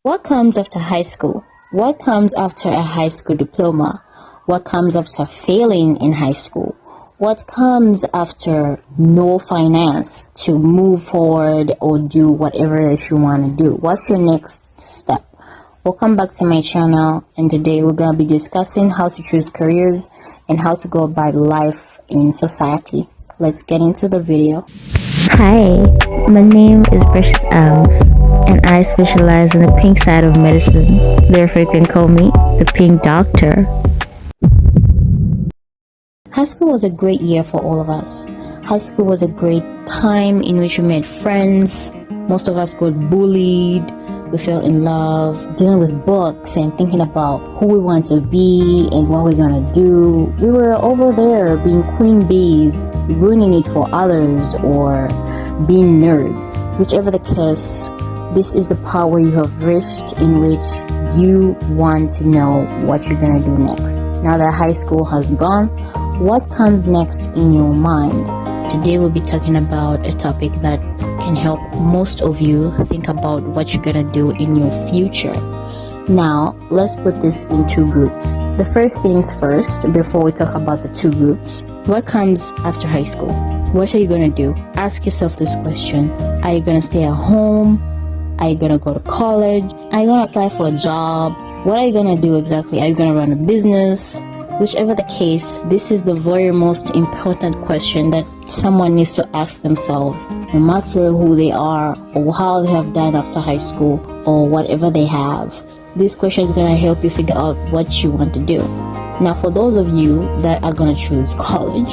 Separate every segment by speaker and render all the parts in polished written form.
Speaker 1: What comes after high school? What comes after a high school diploma? What comes after failing in high school? What comes after no finance to move forward or do whatever that you want to do? What's your next step? Welcome back to my channel, and today we're going to be discussing how to choose careers and how to go about life in society. Let's get into the video.
Speaker 2: Hi, my name is Precious Alves, and I specialize in the pink side of medicine. Therefore, you can call me the Pink Doctor.
Speaker 1: High school was a great year for all of us. High school was a great time in which we made friends. Most of us got bullied. We fell in love, dealing with books and thinking about who we want to be and what we're gonna do. We were over there being queen bees, ruining it for others, or being nerds. Whichever the case, this is the part where you have reached in which you want to know what you're gonna do next. Now that high school has gone, what comes next in your mind? Today we'll be talking about a topic that can help most of you think about what you're gonna do in your future. Now, let's put this in two groups. The first things first, before we talk about the two groups. What comes after high school? What are you gonna do? Ask yourself this question. Are you gonna stay at home? Are you gonna go to college? Are you gonna apply for a job? What are you gonna do exactly? Are you gonna run a business? Whichever the case, this is the very most important question that someone needs to ask themselves, no matter who they are or how they have done after high school or whatever they have. This question is going to help you figure out what you want to do. Now, for those of you that are going to choose college,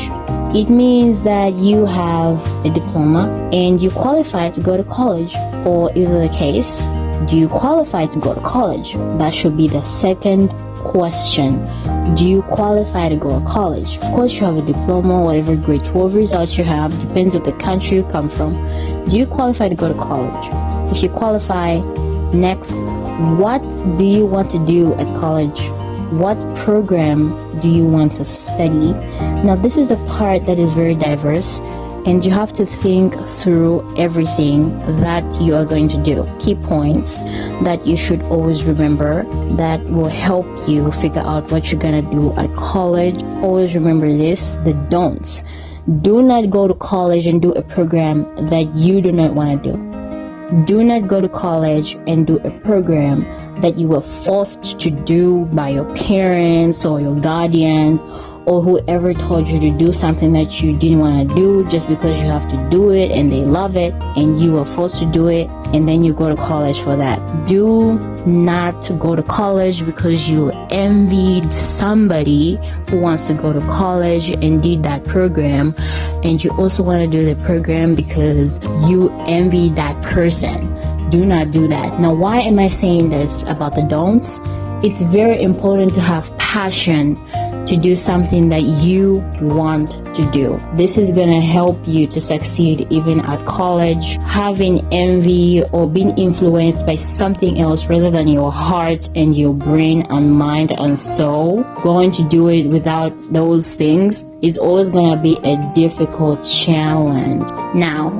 Speaker 1: it means that you have a diploma and you qualify to go to college. Or either the case, do you qualify to go to college? That should be the second question. Do you qualify to go to college? Of course, you have a diploma, whatever grade 12 results you have, depends on the country you come from. Do you qualify to go to college? If you qualify, next, what do you want to do at college? What program do you want to study? Now, this is the part that is very diverse, and you have to think through everything that you are going to do. Key points that you should always remember that will help you figure out what you're gonna do at college. Always remember this, the don'ts. Do not go to college and do a program that you do not want to do. Do not go to college and do a program that you were forced to do by your parents or your guardians, or whoever told you to do something that you didn't want to do just because you have to do it and they love it and you were forced to do it, and then you go to college for that. Do not go to college because you envied somebody who wants to go to college and did that program, and you also want to do the program because you envy that person. Do not do that. Now, why am I saying this about the don'ts? It's very important to have passion to do something that you want to do. This is going to help you to succeed even at college. Having envy or being influenced by something else rather than your heart and your brain and mind and soul, going to do it without those things is always going to be a difficult challenge. Now,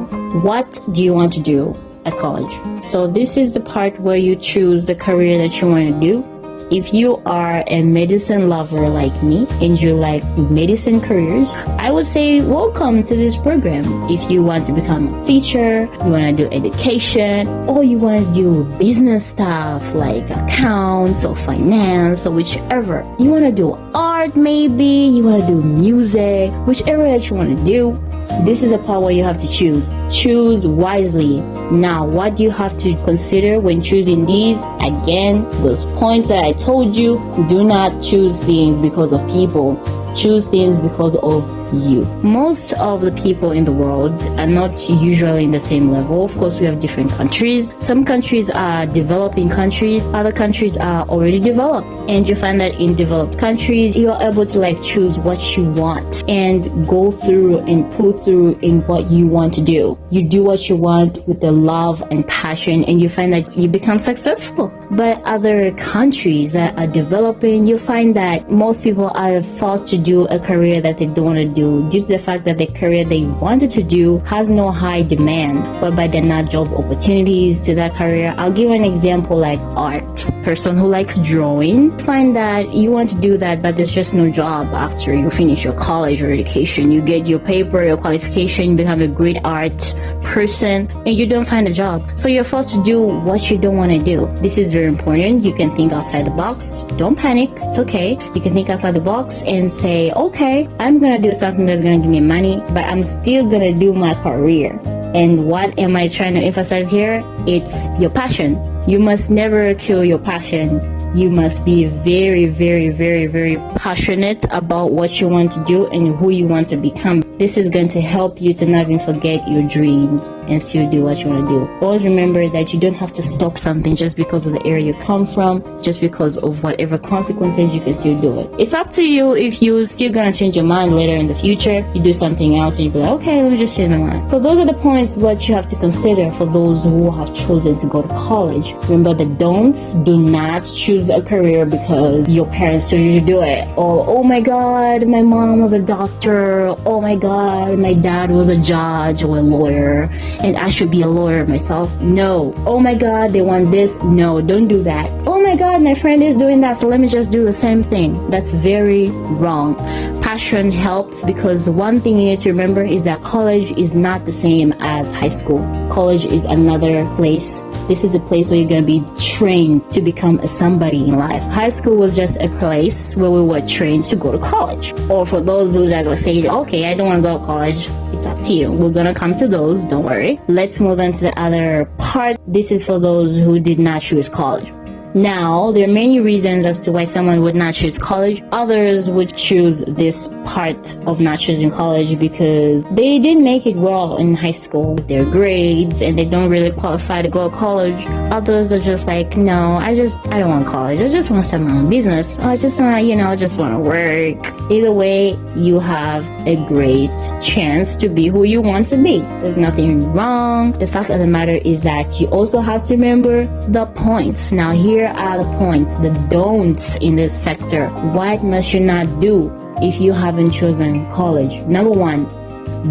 Speaker 1: what do you want to do at college? So this is the part where you choose the career that you want to do. If you are a medicine lover like me and you like medicine careers, I would say welcome to this program. If you want to become a teacher, you want to do education, or you want to do business stuff like accounts or finance or whichever. You want to do art maybe, you want to do music, whichever that you want to do. This is the part where you have to choose. Choose wisely. Now, what do you have to consider when choosing these? Again, those points that I told you, do not choose things because of people. Choose things because of you. Most of the people in the world are not usually in the same level. Of course, we have different countries. Some countries are developing countries, other countries are already developed. And you find that in developed countries, you're able to choose what you want and go through and pull through in what you want to do. You do what you want with the love and passion, and you find that you become successful. But other countries that are developing, you find that most people are forced to do a career that they don't want to do due to the fact that the career they wanted to do has no high demand, whereby there are not job opportunities to that career. I'll give an example like art. Person who likes drawing, find that you want to do that, but there's just no job after you finish your college or education. You get your paper, your qualification, you become a great art person, and you don't find a job. So you're forced to do what you don't want to do. This is very important. You can think outside the box. Don't panic. It's okay. You can think outside the box and say, okay, I'm gonna do something that's gonna give me money, but I'm still gonna do my career. And what am I trying to emphasize here? It's your passion. You must never kill your passion. You must be very, very, very, very passionate about what you want to do and who you want to become. This is going to help you to not even forget your dreams and still do what you want to do. Always remember that you don't have to stop something just because of the area you come from, just because of whatever consequences. You can still do it. It's up to you if you're still going to change your mind later in the future. You do something else and you be like, okay, let me just change my mind. So those are the points what you have to consider for those who have chosen to go to college. Remember the don'ts. Do not choose a career because your parents told you to do it. Or, oh my god, my mom was a doctor. Oh my god, my dad was a judge or a lawyer and I should be a lawyer myself. No. Oh my god, they want this. No, don't do that. Oh my god, my friend is doing that, so let me just do the same thing. That's very wrong. Passion helps, because one thing you need to remember is that college is not the same as high school. College is another place. This is a place where you're going to be trained to become a somebody in life. High school was just a place where we were trained to go to college. Or for those who are going to say, okay, I don't want to go to college, it's up to you. We're going to come to those, don't worry. Let's move on to the other part. This is for those who did not choose college. Now, there are many reasons as to why someone would not choose college. Others would choose this part of not choosing college because they didn't make it well in high school with their grades and they don't really qualify to go to college. Others are just like, no, I don't want college. I just want to start my own business. I just want to work. Either way, you have a great chance to be who you want to be. There's nothing wrong. The fact of the matter is that you also have to remember the points. Now, here are the points, the don'ts in this sector. What must you not do if you haven't chosen college? Number one,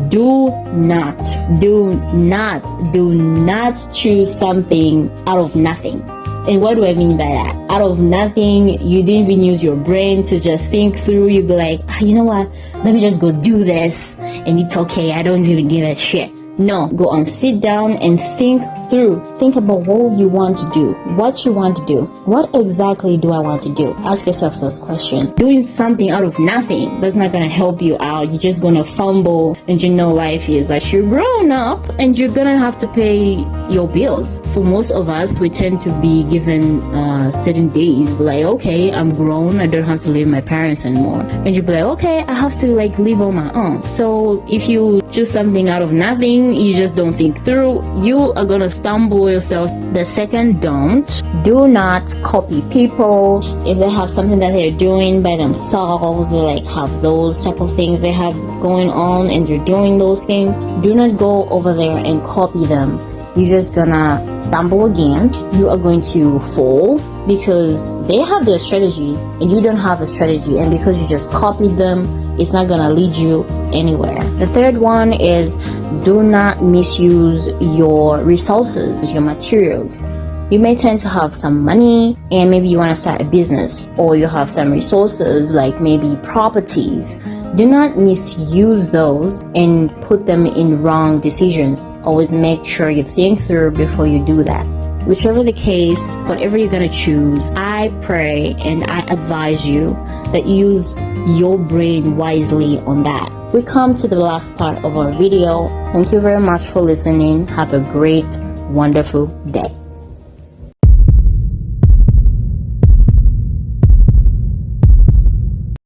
Speaker 1: do not choose something out of nothing. And what do I mean by that? Out of nothing, you didn't even use your brain to just think through. You'd be like, you know what? Let me just go do this. And it's okay. I don't even give a shit. No, go on, sit down and think through. Think about what you want to do, what you want to do. What exactly do I want to do? Ask yourself those questions. Doing something out of nothing, that's not going to help you out. You're just going to fumble, and life is like you're grown up and you're going to have to pay your bills. For most of us, we tend to be given certain days. We're like, okay, I'm grown. I don't have to live with my parents anymore. And you'll be like, okay, I have to live on my own. So if you choose something out of nothing, you just don't think through, you are gonna stumble yourself. The second don't, do not copy people. If they have something that they're doing by themselves, they have those type of things they have going on and you're doing those things, do not go over there and copy them. You're just gonna stumble again. You are going to fall because they have their strategies and you don't have a strategy, and because you just copied them, it's not gonna lead you anywhere. The third one is do not misuse your resources, your materials. You may tend to have some money and maybe you want to start a business, or you have some resources like maybe properties. Do not misuse those and put them in wrong decisions. Always make sure you think through before you do that. Whichever the case, whatever you're going to choose, I pray and I advise you that you use your brain wisely on that. We come to the last part of our video. Thank you very much for listening. Have a great, wonderful day.